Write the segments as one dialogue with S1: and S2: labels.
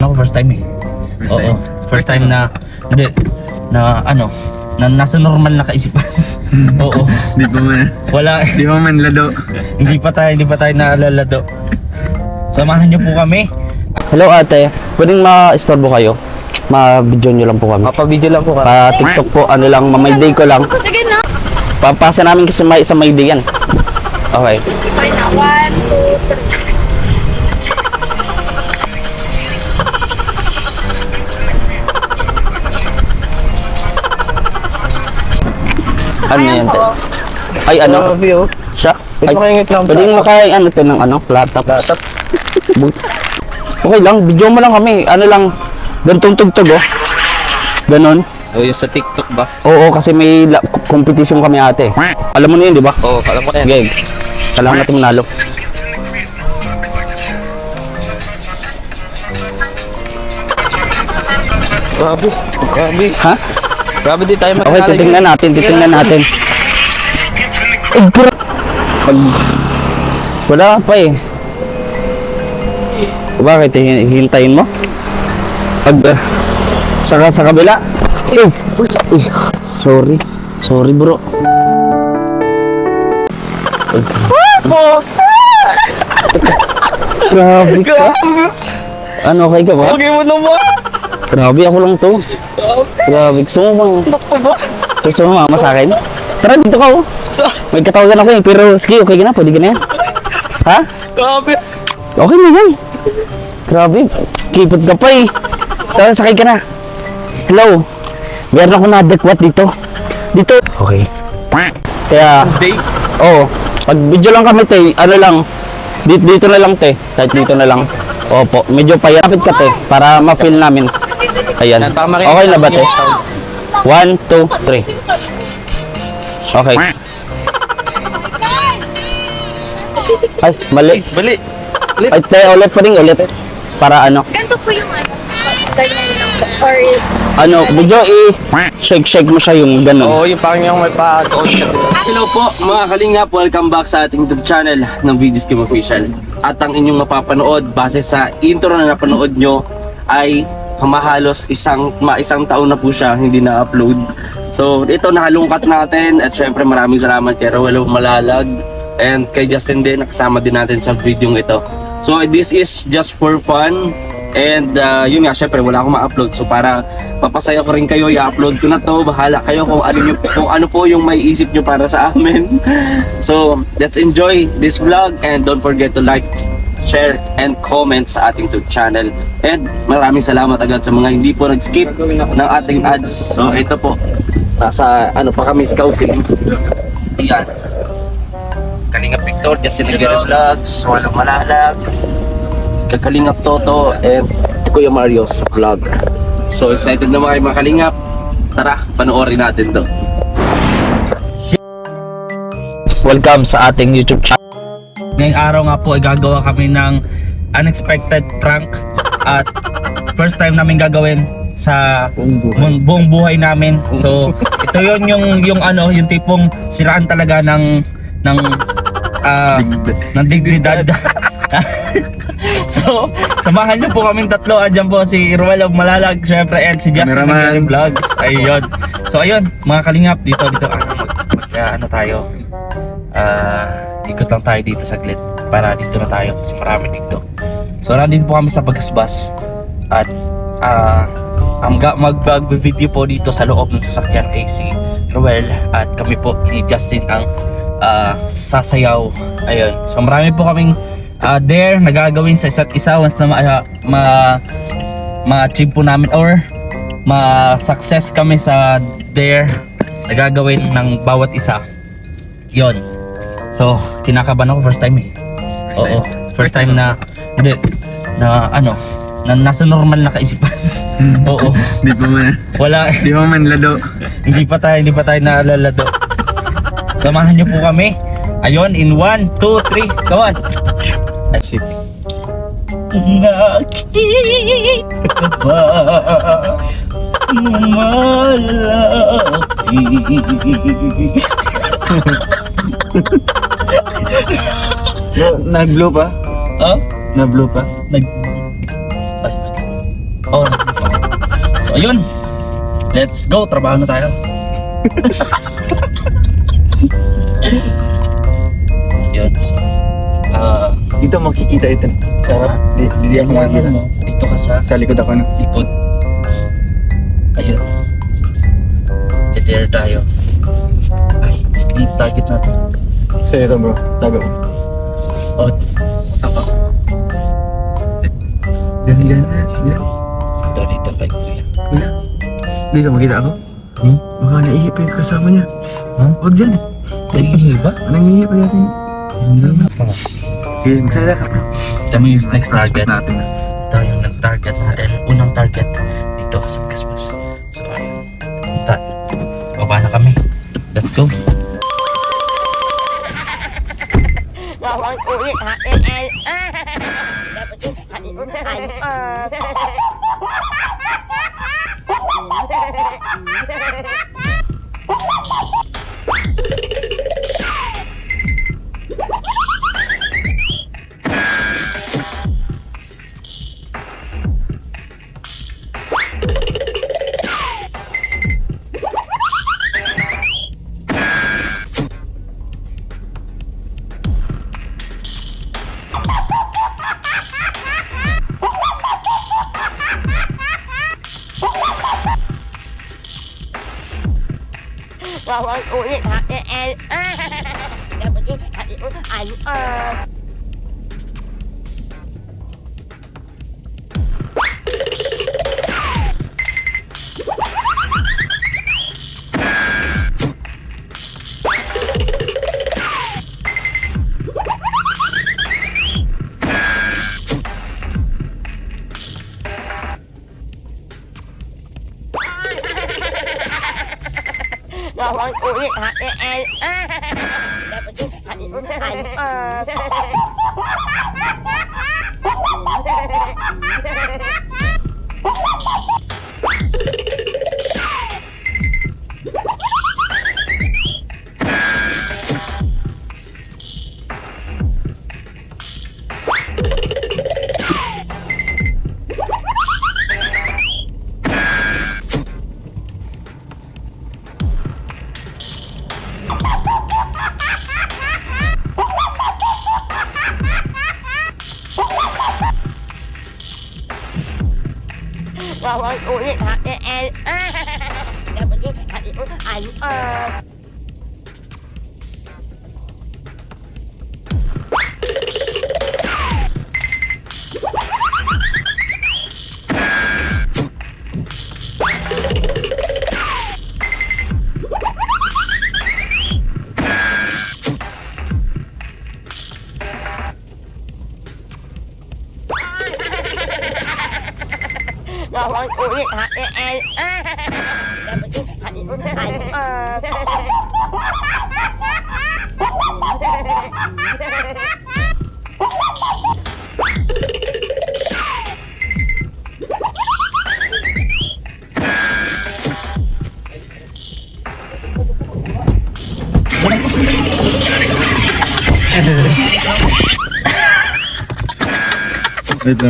S1: ako first time eh.
S2: First time?
S1: First time na, hindi, na ano, na nasa normal na kaisipan. Oo.
S2: Di pa man.
S1: Wala,
S2: Di pa man lado.
S1: hindi pa tayo naalalado. Samahan niyo po kami.
S3: Hello ate, pwedeng ma-istorbo kayo? Ma-video nyo lang po kami.
S1: Mapa-video lang po kami.
S3: Pa-TikTok po, ano lang, may day ko lang.
S4: Sige na.
S3: Papasa namin kasi sa may day yan. Okay.
S4: Okay na. 1, 2, 3.
S3: Ano yan? Ay, ano? Siya? Ay,
S1: lang.
S3: pwedeng makain ano to ng ano? Laptop. Okay lang, video mo lang kami. Ano lang, ganitong tugtog oh. Ganon.
S1: O yung sa TikTok ba?
S3: Oo, kasi may competition kami ate. Alam mo na yun, di ba?
S1: Oo, alam ko na yan.
S3: Game. Kailangan natin manalo.
S1: Grabe.
S3: Ha?
S1: Grabe di tayo
S3: Okay, titingnan natin. Eh, bro. Wala pa eh. Bakit? Hintayin mo? Sa kabila? Sorry bro. Grabe ka. Ano, okay ka ba?
S1: Okay mo naman.
S3: Grabe, ako lang to. Grabe, gusto mo bang... Gusto mo mama sa akin? Tara, dito ka oh. May katawagan ako eh, pero sige, okay ka na, pwede ka na yan. Ha?
S1: Grabe.
S3: Okay na yan. Grabe, kipot ka pa eh. Tara, sakay ka na. Hello. Meron ako na-adequat dito. Dito. Okay. Kaya, pag video lang kami te, ano lang, dito na lang te, kahit dito na lang. Opo, medyo payapit ka te, para ma-feel namin. Ayan. Okay na ba te? 1, 2, 3. Okay. Ay, mali.
S1: Bali.
S3: Ay, te, ulit. Para ano?
S4: Ganito po yung ano. Ganyan lang po. Or
S3: Ano, medyo i-shake mo siya yung ganun.
S1: Oo, yung parang yung may Hello po mga kalingap, welcome back sa ating YouTube channel ng Videos Kim Official. At ang inyong mapapanood base sa intro na napanood nyo ay mahalos isang taon na po siya hindi na-upload. So ito nahalungkat natin at syempre maraming salamat kay Ruel Malalag and kay Justin din, nakasama din natin sa video ito. So this is just for fun. And yun nga, syempre wala akong ma-upload. So para papasaya ko rin kayo, i-upload ko na to. Bahala kayo kung ano po yung may isip nyo para sa amin. So let's enjoy this vlog. And don't forget to like, share, and comment sa ating YouTube channel. And maraming salamat agad sa mga hindi po nag-skip ng ating ads. So ito po, nasa ano pa kami, scouting. Ayan, Kalingap Victor, Justin Nagere Vlogs, Walang Malalag, Kalingap Toto, and Kuya Mario's vlog. So excited na mga kalingap. Tara, panoorin natin to.
S3: Welcome sa ating YouTube channel.
S1: Ngayong araw nga po ay gagawa kami ng unexpected prank. At first time namin gagawin sa buong buhay namin. So ito yun yung ano, yung tipong siraan talaga ng dignidad. So, samahan niyo po kaming tatlo. Andyan po si Ruel Malalag, syempre, and si Justin Nagere Vlogs. Ayun. So, ayun, mga kalingap, dito. Ano tayo? Ikot lang tayo dito saglit. Para dito na tayo kasi marami dito. So, nandito po kami sa Bagasbas. At, mag-video po dito sa loob ng sasakyan kay si Ruel. At kami po ni Justin ang sasayaw. Ayun. So, marami po kaming there nagagawin sa isa't isa once na ma-achieve po namin or ma-success kami sa there nagagawin ng bawat isa. Yon. So, kinakabahan ako first time eh. First time na hindi na ano, na nasa normal na kaisipan. Oo.
S2: Di pa man.
S1: Wala.
S2: Di pa man lado.
S1: hindi pa tayo naalalado. Samahan niyo po kami. Ayun, in 1, 2, 3, come on. That's it. Nakita ba malapit?
S2: Nag-blow pa?
S1: Huh?
S2: Na-blow pa?
S1: Ay, wait lang. Oh, so ayun. Let's go, trabaho na tayo. Yun. So,
S2: Dito makikita ito. Sarap. Di ako makikita.
S1: dito ka
S2: Sa likod ako na.
S1: likod. Ayun. Titira tayo. Ay, yung target natin.
S2: Sa ito bro. Tago.
S1: Oh, saan pa?
S2: Diyan.
S1: Dito kay Kuya.
S2: Kuya. Dito makita ako. Baka naihip yung kasama niya. Huwag dyan.
S1: Ba?
S2: Nangihip natin. Sige, magsalita ka bro.
S1: Ito mo yung next target.
S2: natin.
S1: Ito yung target natin. Unang target dito sa Gaspas. So, ayun. Baba na kami. Let's go.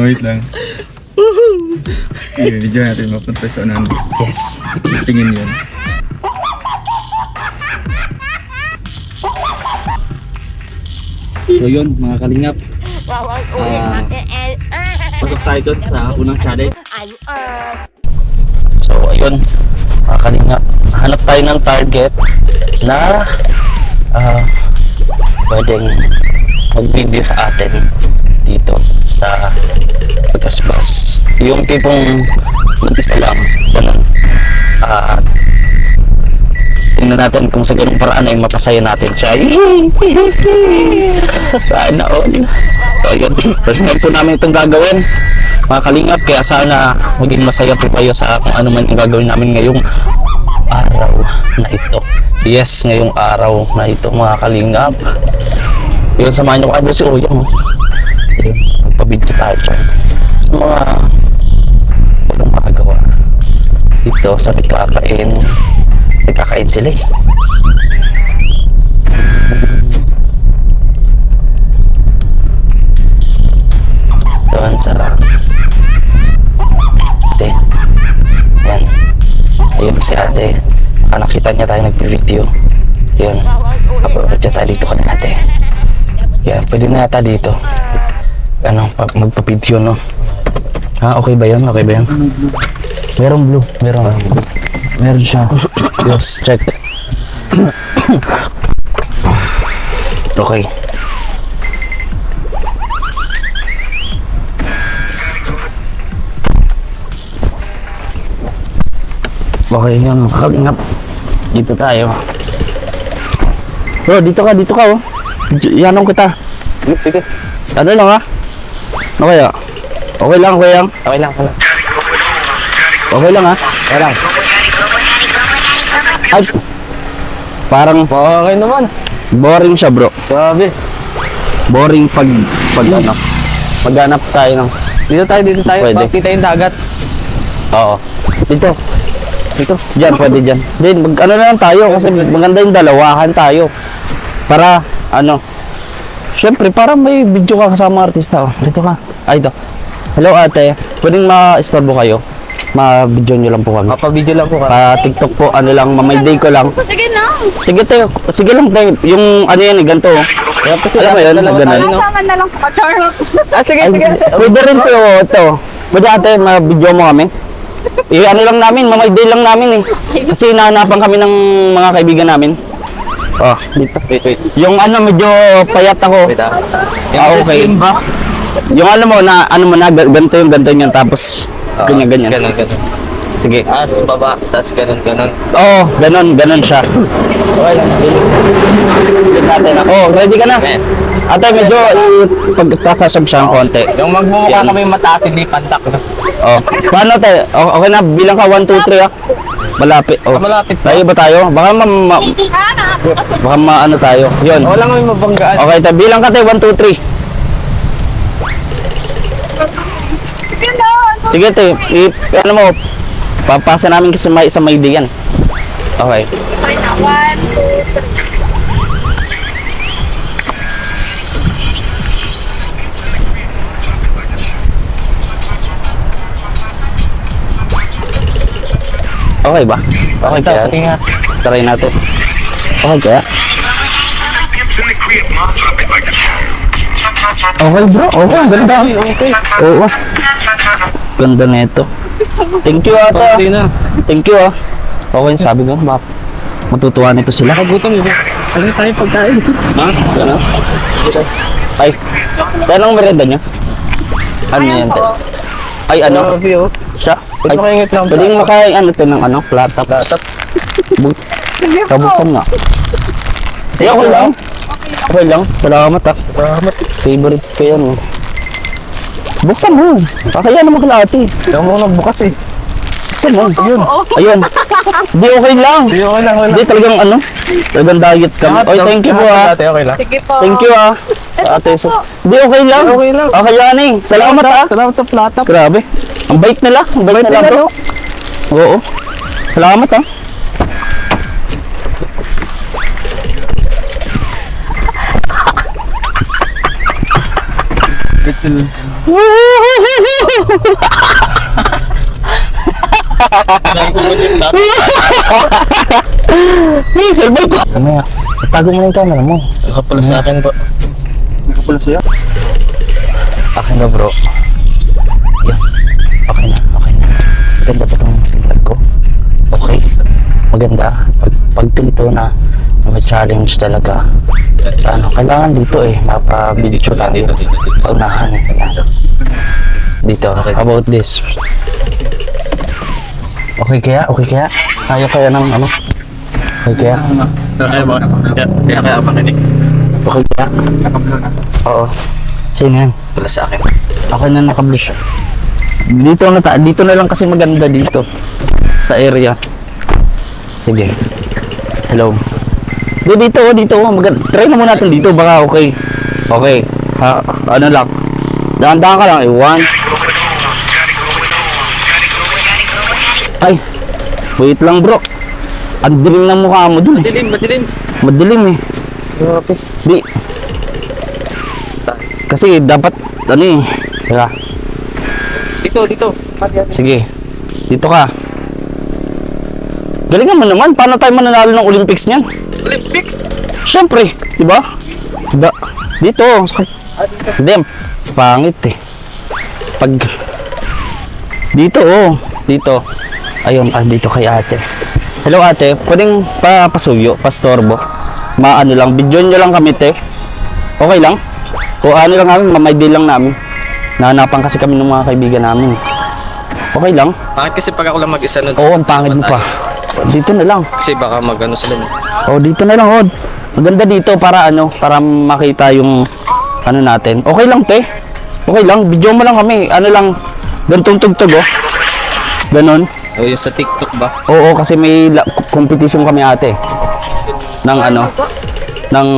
S2: Wait lang. Sige, video natin mapunta sa unahan.
S1: Yes.
S2: Tingin yun.
S1: So yun, mga kalingap. Pasok tayo doon sa unang challenge.
S3: So, ayun. Mga kalingap. Hanap tayo ng target na pwedeng mag-video sa atin dito sa Gaspas. Yung tipong mag-isa lang. Ganun. Tingnan natin kung sa ganung paraan ay mapasaya natin siya. Sana all. So, yun. First time po namin itong gagawin, mga kalingap. Kaya sana maging masaya po kayo sa kung ano man yung gagawin namin ngayong araw na ito. Yes, ngayong araw na ito, mga kalingap. Yun, samahan nyo ko si Oyong. Yun, magpabidyo tayo dyan. Sa mga walang makagawa dito sa nagkakain sila eh. Doon sa nakita niya tayo nagpi-video. Yun. Upload tayo dito kay ate. Yan, pwede na yata dito. Magpa-video, no? Okay ba yan? Okay ba yan? Merong blue. Meron siya. Yes, check. Okay. Okay yun, makakingap. Dito tayo. Bro, dito ka oh. Yanong kita. Sige. Ano lang ha? Okay ah. Okay lang. Okay lang ha? Ay, parang okay naman. Boring siya bro. Grabe. Boring pag ano. Maghanap tayo ng. Dito tayo. Pwede. Makita yung dagat. Oo. Dito. Diyan, pwede dyan. Then, ano na lang tayo kasi maganda yung dalawahan tayo. Para, syempre, para may video ka kasama artista. Oh. Dito ka. Ay, ito. Hello ate. Pwedeng ma-istorbo kayo? Ma-video nyo lang po kami.
S2: Mapa-video lang po ka.
S3: TikTok po, mamay day ko lang.
S4: Sige na.
S3: Sige lang tayo. Yung yan, ganito. Alam mo yun, ganun.
S4: Kasama na lang po. Charot.
S2: Sige.
S3: Pwede rin po ito. Pwede ate, ma-video mo kami. Lang namin, mamay day lang namin eh. Kasi hinahanapan kami ng mga kaibigan namin. Oh, dito.
S2: Wait.
S3: Yung medyo payat ako.
S2: Wait ah.
S3: Okay. Yung ganito yung tapos ganyan.
S2: Ganun.
S3: Sige.
S2: As, baba, tas ganun.
S3: Oo, ganun siya. Okay lang. Dito natin. Ready ka na? Ate, medyo pagtatasab siya ng konti.
S2: Yung magmumukha
S3: Yan.
S2: kami mataas, hindi pantak.
S3: Paano tayo? Okay na, bilang ka 1, 2, 3 ah. Malapit.
S2: Malapit pa.
S3: Tayo ba tayo? Baka tayo. Yun.
S2: Wala kami mabanggaan.
S3: Okay, tayo. Bilang ka tayo, 1, 2, 3.
S4: Sige na.
S3: Sige tayo. Papasa namin kasi sa may diyan. Okay.
S4: Okay na. 1, 2, 3.
S3: Okay ba? Okay kaya?
S2: Ingat.
S3: Try natin. Okay kaya? Okay bro, okay, ang ganda.
S2: Okay.
S3: Oo. Ganda na ito. Thank you ata. Thank you ah. Okay, sabi ko, matutuwa nito sila.
S2: Nakagutom yun. Ano tayo pagkain?
S3: Ha? Ano? Ay, anong merenda niya? Ano yan? Ay, ano? Siya? Ay,
S2: Makingit lang.
S3: pwedeng makain ito ng platap. Kabuksan nga. Ay, okay lang. Okay lang. Salamat ah.
S2: Salamat.
S3: Favorite ko yan oh. Buksan mo. Kaya naman kalahati.
S2: Yung mo bukas eh.
S3: Buksan mo. Ayun. Ayun. Di okay lang.
S2: Hindi, okay lang.
S3: Di talagang talagang diet kami. Oy, thank you po ah.
S2: Okay lang.
S4: Sige po.
S3: Thank you ah. Ate, di okay lang.
S2: Okay lang.
S3: Okay yan eh. Salamat ah.
S2: Salamat sa platap.
S3: Grabe. Ang bait nila. Ang bait nila bro. Oo. Salamat ah. Hey, cellphone ko. Mamaya, tago mo na yung camera mo.
S2: Nakapula sa akin po.
S3: Nakapula sa'yo? Akin na bro. Yan. Okay na. Maganda ba itong signal ko? Okay. Maganda. Pag pilito na may challenge talaga. Sa kailangan dito eh. Mapa-video tayo. Sa unahan eh. Dito. How about this? Okay kaya? Kaya kaya ng Okay kaya?
S2: Kaya ba? Kaya pa nanig.
S3: Okay kaya? Oo. Sino yan?
S2: Wala sa akin.
S3: Ako na naka-blue siya. Dito na lang kasi maganda dito. Sa area. Sige. Hello. Dito. Maganda. Try na muna natin dito. Baka okay. Okay. Ano lang. Dahan-dahan ka lang. 1. Ay. Wait lang bro. Ang dilim ng mukha mo dun eh. Madilim eh.
S2: Okay.
S3: Di. Kasi dapat eh. Teka.
S2: Dito.
S3: Sige. Dito ka. Galingan mo naman. Paano tayo mananalo ng Olympics niyan?
S1: Olympics?
S3: Siyempre, di ba? Dito. Hindi, pangit eh. Pag... Dito, oh. Dito. Ayun, dito kay ate. Hello ate, pwedeng pasuyo, pastorbo. Maano lang, video nyo lang kami te. Okay lang? O ano lang namin, mamay day lang namin. Nahanapan kasi kami ng mga kaibigan namin. Okay lang?
S1: Bakit kasi pag ako lang mag-isa nun?
S3: Oo, ang pangit mo pa. Dito na lang.
S1: Kasi baka mag-ano sila.
S3: Oh, dito na lang, Od. Maganda dito para para makita yung ano natin. Okay lang, te. Okay lang, video mo lang kami. Ano lang, gantong tugtog, oh. Ganon.
S1: O yung sa TikTok ba?
S3: Oo, kasi may competition kami ate. Ng ng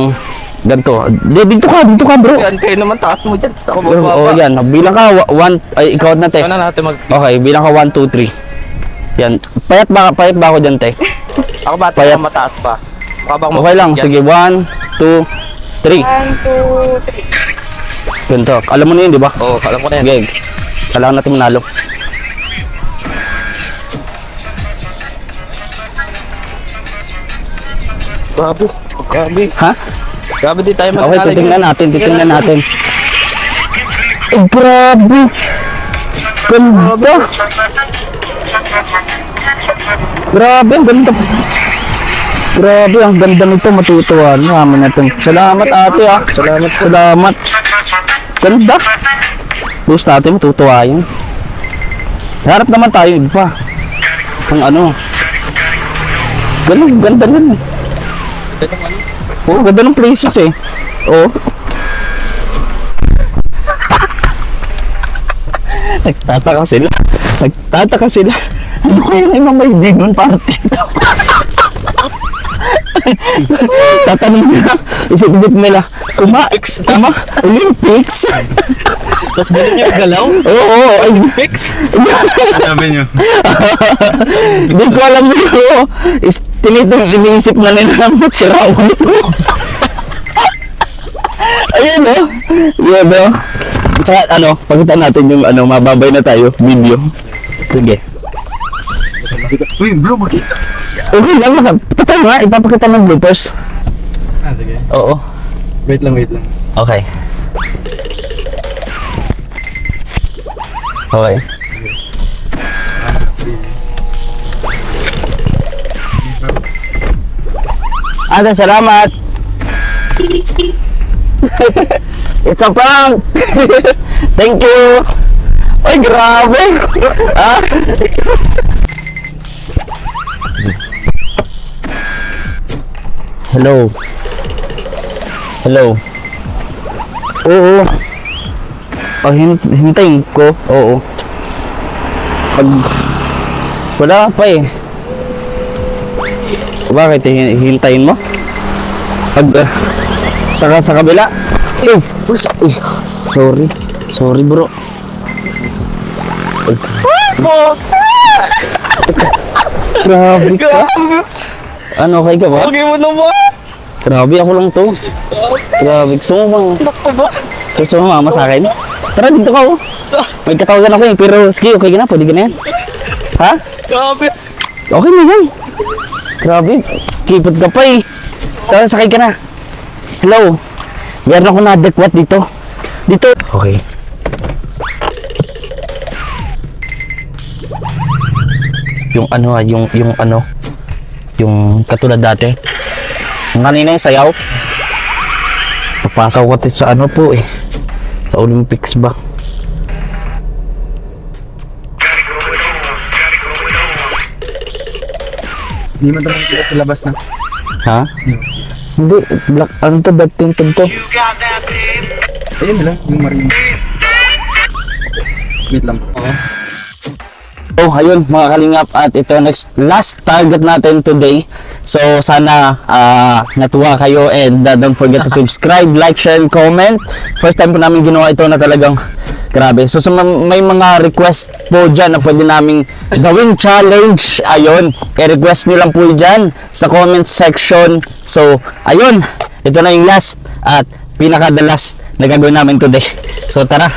S3: ganito. Dito ka, bro.
S1: Yan, kayo naman taas mo dyan. Sa ako
S3: Oo, yan. Bilang ka, ikaw na, te.
S1: Ano natin
S3: Okay, bilang ka 1, 2, 3. Yan. Payat ba ako dyan, te?
S1: Ako ba?
S3: Payat.
S1: Mataas pa.
S3: Okay lang, sige. 1, 2, 3.
S4: 1, 2, 3.
S3: Ganito. Alam mo na yun, di ba?
S1: Oo, alam ko na yan.
S3: Okay. Kailangan natin manalo.
S1: Grabe. Grabe.
S3: Ha?
S1: Grabe di tayo
S3: Okay, titingnan natin. Oh, grabe. Ganda. Grabe, ang ganda. Grabe, ang ganda nito. Matutuwa. Naman natin. Salamat ate ah. Salamat. Ganda. Gusto natin, matutuwa yun. Harap naman tayo, iba. Ang ganda nun. Oo, ganda ng places eh. Oo. Nagtataka sila. Ano kaya na yung mga ibig party? Tatanong sila. Isip-isip nila. Olympics?
S1: Tapos ganun yung galaw?
S3: Oo.
S1: Olympics?
S2: Sabi nyo.
S3: Hindi ko alam nyo. Iniisip na nila na magsira ulit. Ayan o. Yan o. Tsaka pagkita natin yung mababay na tayo. Video. Sige.
S2: Uy, bro, makita.
S3: Okay lang. Patay nga. Ipapakita ng bloopers.
S2: Sige.
S3: Oo.
S2: Wait lang.
S3: Okay. Okay. Ate, salamat. It's a prank. Thank you. Ay, grabe. Ah. Hello. Oo. Hintayin ko. Oo. Wala pa eh. Bakit hintayin mo? Sa kabila. Sorry bro. Grabe ka. Ano, okay ka ba?
S1: Okay mo naman.
S3: Grabe, ako lang to. Grabe, gusto mo mama sa akin? Tara, dito ka oh. May katawagan ako eh, pero sige, okay ka na, pwede ka na yan. Ha?
S1: Grabe.
S3: Okay na yan. Grabe, kipot ka pa eh. Tara, sakay ka na. Hello. Meron ako na-adequate dito. Okay. Yung katulad dati. Yung kanina yung sayaw. Papasok ko sa po eh. Sa Olympics ba?
S2: Hindi man naman sila sa labas na.
S3: Ha? Hindi, black, bad tinted to.
S2: Ayun nila, yung marine. Wait lang.
S3: Oh, ayun mga kalingap, at ito last target natin today. So sana natuwa kayo, and don't forget to subscribe, like, share, and comment. First time po namin ginawa ito na talagang grabe. So may mga request po dyan na pwede namin gawing challenge. Ayun, i-request nyo lang po dyan sa comment section. So ayun, ito na yung last at pinaka-the last na gagawin namin today. So tara,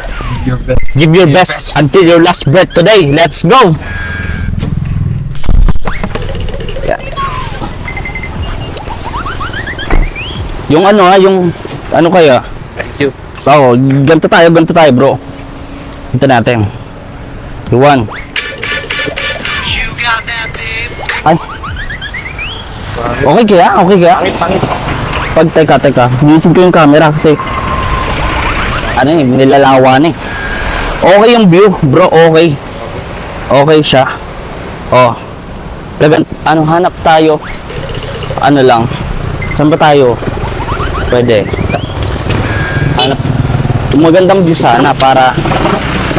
S3: give your best until your last breath today. Let's go! Yan. Yung ano yung ano kaya?
S1: Thank you.
S3: Oo, ganito tayo bro. Ito natin. Iwan. Ay. Okay kaya?
S1: Pangit.
S3: Pag teka. Binisip ko yung camera kasi ano nilalawan eh. Okay yung view, bro, okay. Okay siya. Oh. Hanap tayo. Ano lang. Saan ba tayo? Pwede. Hanap. Magandang view sana para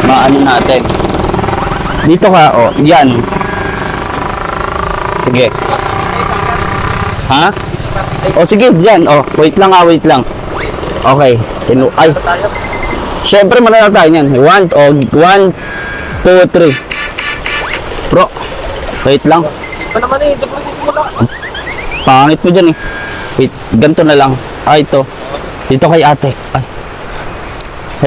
S3: maano natin. Dito ka, oh, yan. Sige. Ha? O sige, dyan. O, wait lang. Okay. Ay. Siyempre, malala tayo yan. 1, 2, 3. Bro, wait lang.
S1: Ano naman eh, deposit mo lang.
S3: Pangit mo dyan eh. Wait, ganito na lang. Ito. Dito kay ate. Ay.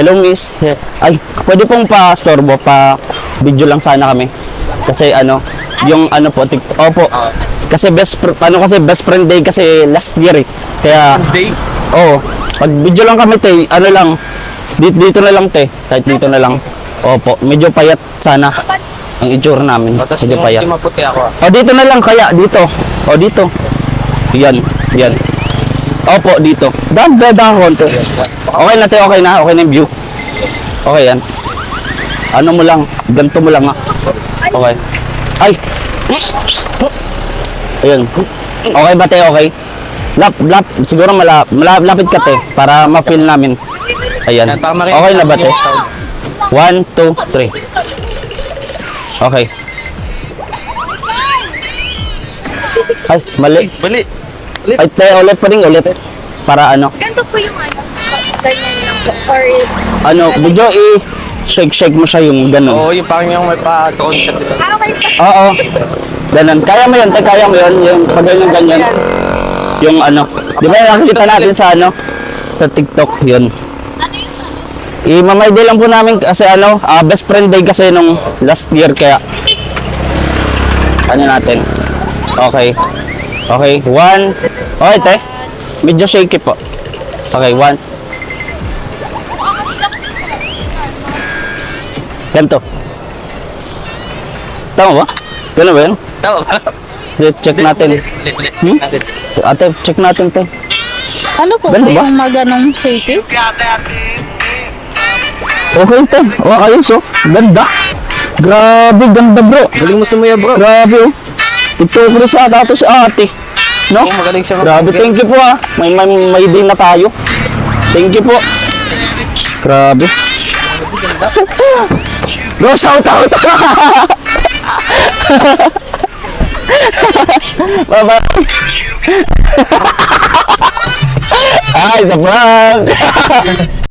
S3: Hello, miss. Ay, pwede pong pa-storbo, pa-video lang sana kami. Kasi yung po, TikTok. Opo. Kasi best friend day kasi last year eh. Kaya
S1: Day?
S3: oo, pag video lang kami te, lang. Dito na lang te, kahit dito na lang. Opo, medyo payat sana ang itsura namin.
S1: Tapos
S3: Medyo
S1: yung
S3: payat.
S1: maputi ako.
S3: O dito na lang kaya dito. O dito. Yan. Opo, dito. Dagdag konti. Okay na te, okay na yung view. Okay yan. Ano mo lang, ganito mo lang ha. Okay. Ay. Ayun. Okay ba te, okay? Lap, siguro malapit ka te para ma-feel namin. Ayan. Okay na ba te? 1, 2, 3. Okay. Ay, mali. Ay, te, ulit. Para
S4: Ganito po yung ano. Ganyan lang po. Or,
S3: medyo shake mo siya yung ganun.
S1: Oo, yung parang yung may pa-doon siya dito.
S4: okay pa.
S3: Oo. Ganun. Kaya mo yun, yung pag ganyan. Yung di ba nakikita natin sa TikTok, yun.
S4: Ano yung
S3: I-mamay day lang po namin kasi best friend day kasi nung last year kaya natin. Okay. Okay, 1. Okay, te. Medyo shaky po. Okay, 1. Ganito. Tama ba? Ganun ba yun?
S1: Oo.
S3: Check natin. Ate, check natin, te.
S4: Ano po
S3: Ganun ba?
S4: yung maganong shaky?
S3: Okay, te. O, ayos, oh. Ganda. Grabe, ganda, bro.
S1: Galing mo sumuya, bro.
S3: Grabe, oh. Ito, bro, sa dato si ate. No?
S1: Oo, magaling siya
S3: Grabe, thank you po, ah. May day na tayo. Thank you po. Grabe. Bro, shout out. Bye-bye. Ay, sa prank.